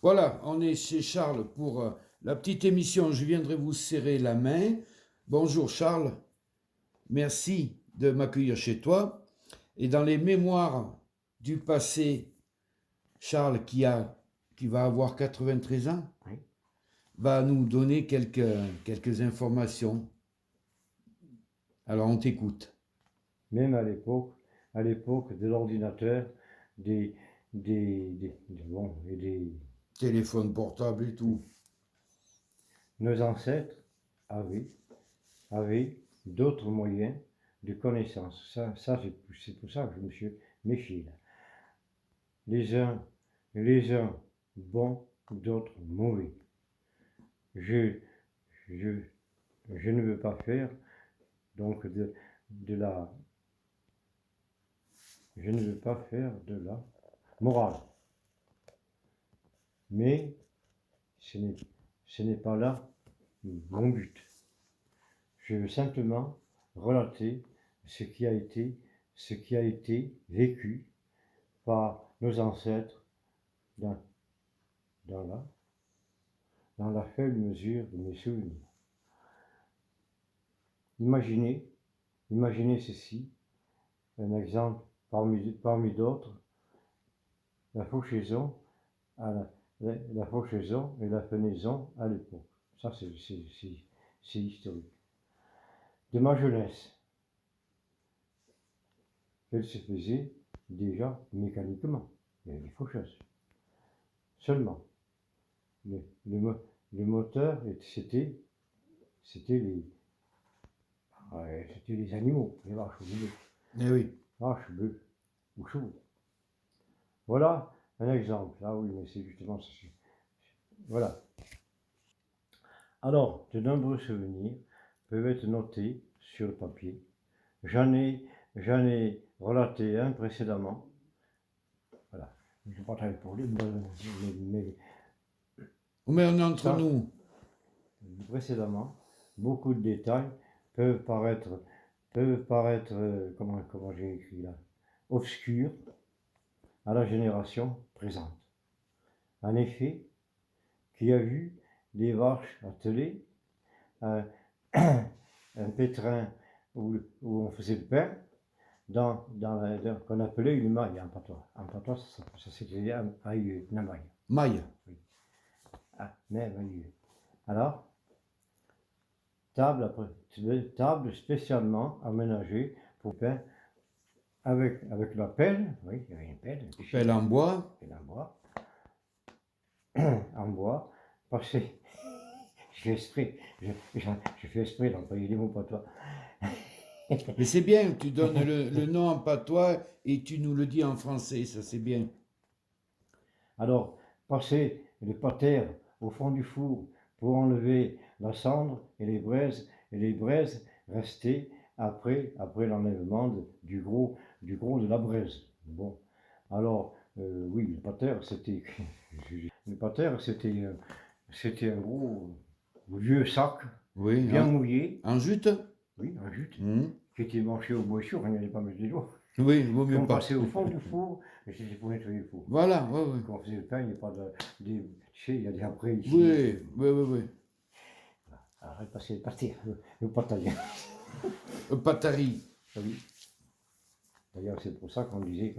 Voilà, on est chez Charles pour la petite émission. Je viendrai vous serrer la main. Bonjour Charles, merci de m'accueillir chez toi. Et dans les mémoires du passé, Charles, qui va avoir 93 ans, Oui. va nous donner quelques informations. Alors on t'écoute. Même à l'époque de l'ordinateur, des, bon, et Téléphone portable et tout. nos ancêtres avaient, avaient d'autres moyens de connaissance. C'est pour ça que je me suis méfié là. Les uns bons, d'autres mauvais. Je, je, je ne veux pas faire donc de la, je ne veux pas faire de la morale. Mais ce n'est pas là mon but. Je veux simplement relater ce qui a été vécu par nos ancêtres dans, dans la faible mesure de mes souvenirs. Imaginez ceci, un exemple parmi d'autres, la fauchaison, la fauchaison et la fenaison à l'époque. Ça, c'est historique. De ma jeunesse, elle se faisait déjà mécaniquement. Il y avait des faucheuses. Seulement, le, le moteur, c'était les animaux, les vaches ou les bœufs. Eh oui. Vaches, bœufs ou chevaux. Voilà un exemple. Ah oui, mais c'est justement ça. Voilà. Alors, de nombreux souvenirs peuvent être notés sur le papier. J'en ai relaté un précédemment. Voilà. Je ne vais pas travailler pour lui, mais Mais on est entre ça, nous. précédemment, beaucoup de détails peuvent paraître, comment j'ai écrit là, obscurs à la génération présente. En effet, qui a vu des vaches attelées, un, un pétrin où on faisait le pain, qu'on appelait une maille en patois. En patois, ça s'écrivait une maille. Maille. Oui. Ah, mais maille. Alors, table spécialement aménagée pour pain avec la pelle, oui, il y avait une pelle. Pelle en bois. Pelle en bois. En bois, passé. Je fais exprès d'employer des mots patois. Mais c'est bien, tu donnes le nom en patois et tu nous le dis en français, ça c'est bien. Alors, passer le pater au fond du four pour enlever la cendre et les braises restées après l'enlèvement du gros de la braise. Bon, alors, oui, le pater, c'était un gros vieux sac, Oui, bien mouillé, en jute. oui, en jute, Mmh. qui était manché au moisissure, on n'allait pas mettre des doigts, Oui, vaut mieux qu'on pas. passait au fond du four, et c'était pour nettoyer le four. Voilà, oui, oui. Quand on faisait le pain, il n'y a pas tu sais, il y a des après ici. Oui, oui, oui, oui. Alors, elle passait partir, le bataillon. Patari. Oui. D'ailleurs, c'est pour ça qu'on disait,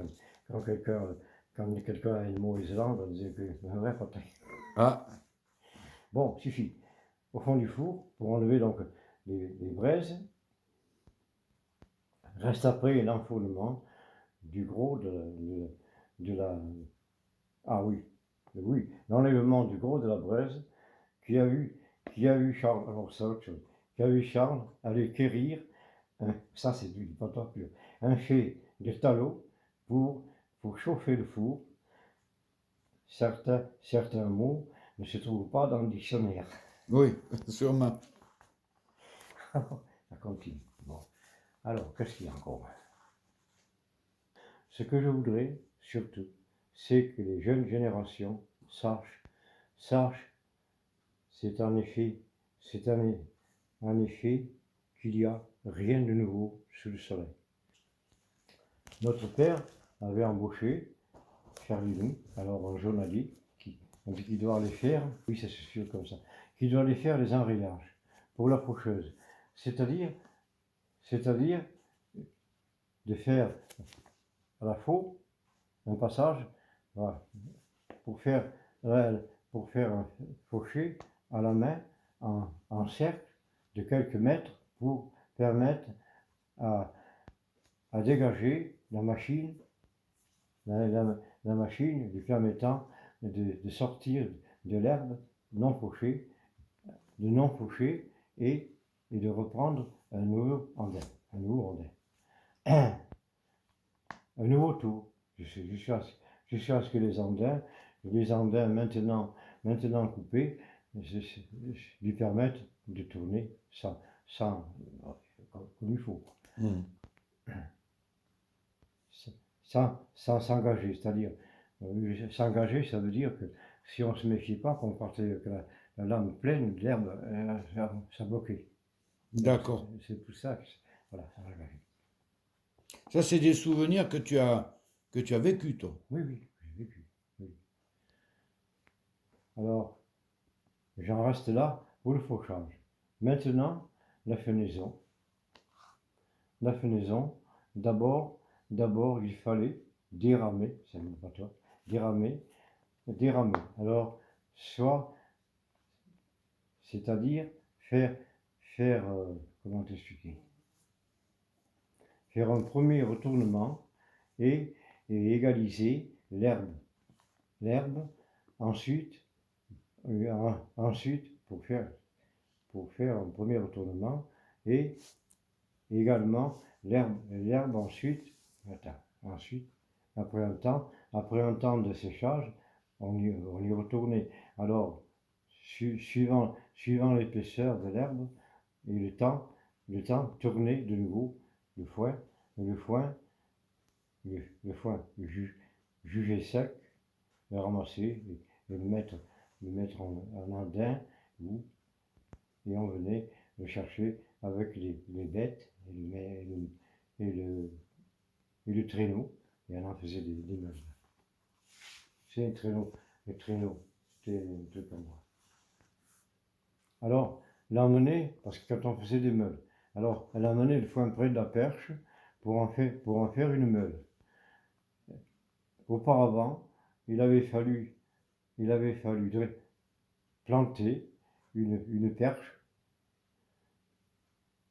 quand quelqu'un a une mauvaise langue, on disait que un vrai bataillon. Ah, Bon, suffit. Au fond du four, pour enlever donc les braises, reste après l'enfoulement du gros de la. Ah oui, oui, l'enlèvement du gros de la braise qui a eu Charles, alors ça autre chose, qui a eu Charles aller quérir, ça c'est du patois pur, un fait de tallow pour chauffer le four. Certains mots ne se trouvent pas dans le dictionnaire. oui, sûrement. Ça continue. Bon. Alors, qu'est-ce qu'il y a encore? Ce que je voudrais, surtout, c'est que les jeunes générations sachent, c'est en effet qu'il n'y a rien de nouveau sous le soleil. Notre père avait embauché Charlie Loup, alors un on dit qu'il doit les faire, oui, ça se fait comme ça, qu'il doit les faire les enrayages pour la faucheuse. C'est-à-dire de faire à la faux un passage, voilà, pour faire, pour faire un faucher à la main en cercle de quelques mètres pour permettre à dégager la machine, la machine lui permettant de sortir de l'herbe non fauchée, et de reprendre un nouveau andin, un nouveau tour, jusqu'à ce que les andins maintenant coupés, lui permettent de tourner comme il faut. Mm. Sans s'engager, c'est-à-dire s'engager, ça veut dire que si on ne se méfie pas, qu'on partait avec la lame pleine, l'herbe, ça bloquait. D'accord. C'est pour ça que, voilà, ça engagé. Ça, c'est des souvenirs que tu as vécu, toi. Oui, j'ai vécu. Oui. Alors, j'en reste là pour le fauchage. Maintenant, la fenaison. La fenaison, d'abord, il fallait déramer, ça ne pas toi, déramer. Alors, soit, c'est-à-dire faire, comment t'expliquer? Faire un premier retournement et égaliser l'herbe. Ensuite, pour faire un premier retournement et également l'herbe ensuite, après un temps de séchage, on y retournait. Alors, suivant l'épaisseur de l'herbe et le temps, tourner de nouveau le foin, juger sec, le ramasser et le mettre en andin, et on venait le chercher avec les bêtes et le traîneau, et on en faisait des meules. C'est un traîneau, c'était un truc comme moi. Alors, l'emmener, parce que quand on faisait des meules, alors elle emmenait le foin près de la perche pour en faire une meule. Auparavant, il avait fallu planter une perche,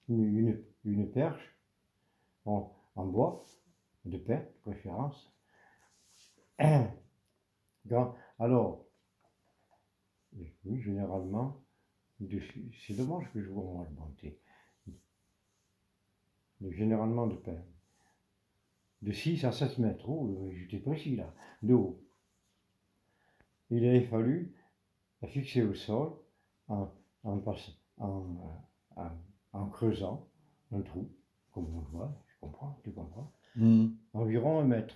une perche en bois, de pin de préférence. Alors, oui, généralement, c'est dommage que je vois mal monter. Généralement de pin. De 6 à 7 mètres, oh, j'étais précis là, de haut. Il avait fallu la fixer au sol en creusant un trou, comme on le voit, tu comprends, environ 1 mètre.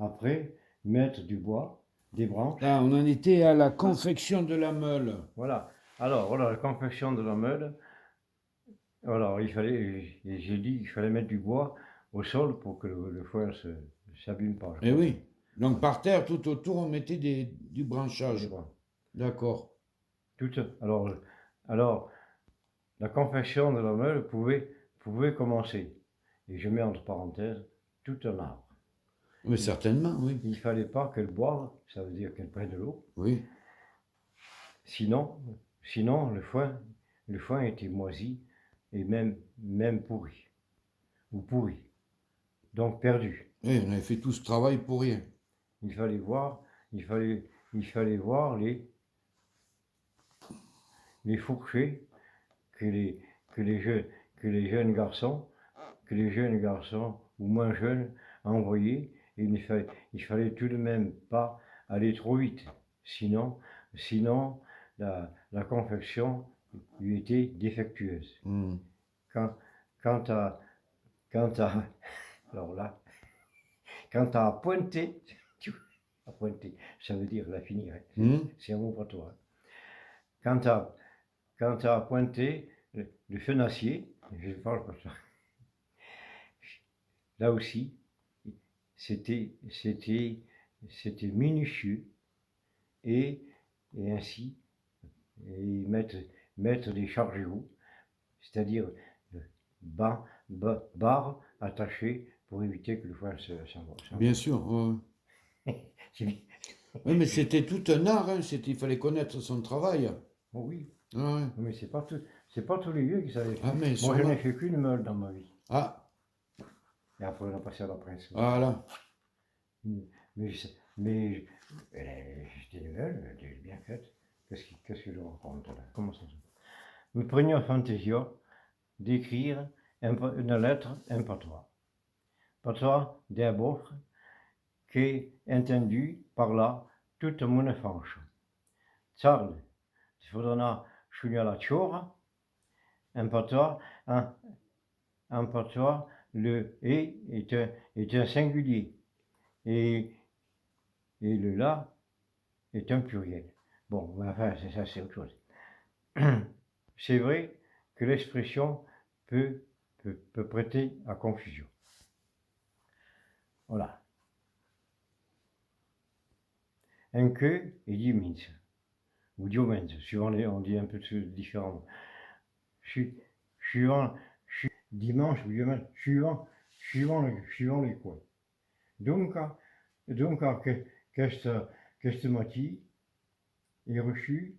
Après, mettre du bois, des branches. Là, on en était à la confection de la meule. Voilà. Alors, voilà, la confection de la meule. Alors, j'ai dit qu'il fallait mettre du bois au sol pour que le foin ne s'abîme pas. Eh oui. Donc, par terre, tout autour, on mettait du branchage. Voilà. D'accord. Alors, la confection de la meule pouvait commencer. Et je mets entre parenthèses tout un arbre. Mais certainement, oui. Il ne fallait pas qu'elle boive, ça veut dire qu'elle prenne de l'eau. Oui. Sinon le foin était moisi et même pourri. Ou pourri. Donc perdu. Oui, on avait fait tout ce travail pour rien. Il fallait voir les fourchets que les jeunes garçons ou moins jeunes envoyaient. Et il fallait tout de même pas aller trop vite. Sinon la confection lui était défectueuse. Quant à alors là, quant à pointer, ça veut dire la finir, c'est un mot pour toi. Quant à pointer le fenacier, je parle comme ça, là aussi, c'était minutieux, et, et ainsi et mettre des charges-roues, c'est-à-dire barres attachées pour éviter que le foin s'envole. Bien sûr. Oui, mais c'était tout un art, hein. Il fallait connaître son travail. Oh oui, Ouais. mais c'est pas tous les vieux qui savaient Ah, faire. mais Moi, je sûrement. n'ai fait qu'une meule dans ma vie. Ah, Et après, on a passé à la presse. voilà. Mais j'étais une meule, elle était bien faite. Qu'est-ce que je raconte là? Comment ça se fait? Nous prenions fantaisie d'écrire une lettre, un patois. Patois d'un beaufre qui est entendu par là toute mon enfance. Charles, il faudra chouiner la chora, un patois, un patois, le et est un singulier et le là est un pluriel. Bon, enfin, c'est ça, c'est autre chose. C'est vrai que l'expression peut prêter à confusion. Voilà. Un que et diumens, ou diumens, suivant on dit un peu différemment. Suivant, dimanche ou diumens, suivant les coins. Donc, qu'est-ce moitié est reçu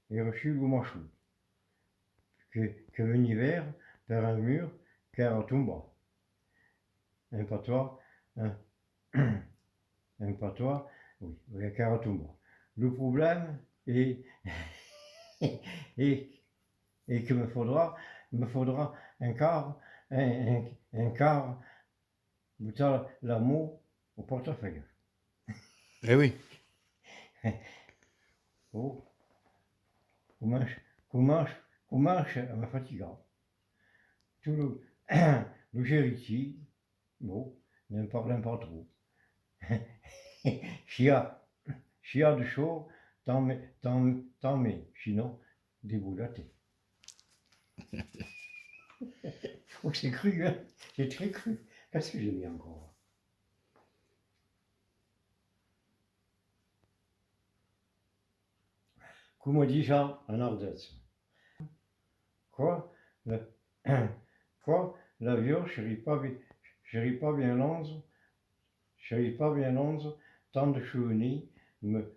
le machou, que l'univers par un mur, car tombe. Un patois, un patois, oui, car tombe. Le problème est, et que me faudra un quart, un quart, l'amour au portefeuille. Eh oui. Oh, comment elle me fatigue. Tout le gériti, bon, n'en parlons pas trop. S'il y a de chaud, tant mets, sinon, déboulaté. Oh, c'est cru, hein? C'est très cru. Qu'est-ce que j'ai mis encore? Comme dit Jean en Ardèche. Quoi? Quoi? L'avion, je ris pas bien l'onze, tant de souvenirs me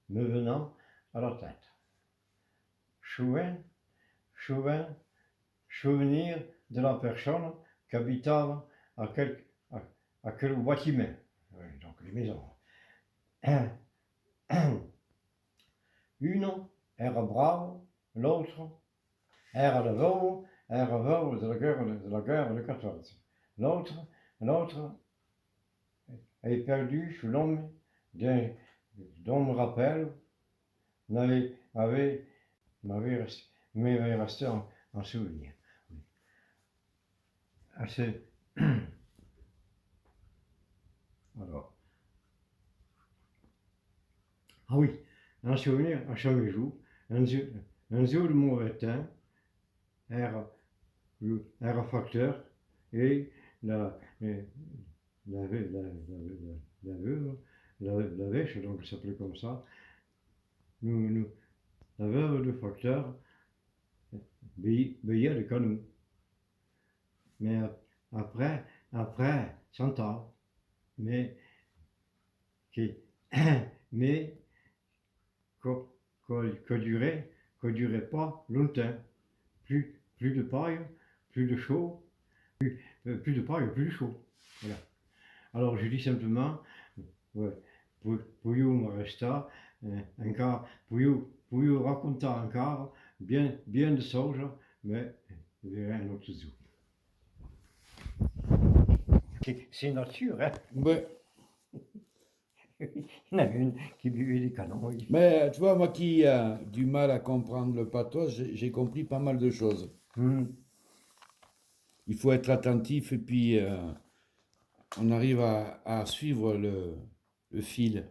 venant à la tête. Souvenir de la personne qui habitait à quel bâtiment, donc les maisons. Une era brave, l'autre era de veuve de la guerre de 14. L'autre est perdu sous l'homme dont me rappelle m'avait resté en souvenir. Assez. Alors. Ah oui, un souvenir à chaque jour, un jour de mauvais temps, era facteur et la veuve, donc ça s'appelait comme ça, la veuve de facteur veillait le canot. Mais après 100 ans, mais que durait pas longtemps. Plus de paille, plus de chaud, plus de paille, plus de chaud. Voilà. Alors je dis simplement, ouais, pourriez-vous me rester encore, pourriez-vous raconter encore bien de choses, mais je verrai un autre jour. C'est nature, hein? Ouais. Il y en avait une qui buvait des canons. Mais tu vois, moi qui ai du mal à comprendre le patois, j'ai compris pas mal de choses. Il faut être attentif et puis on arrive à suivre le fil.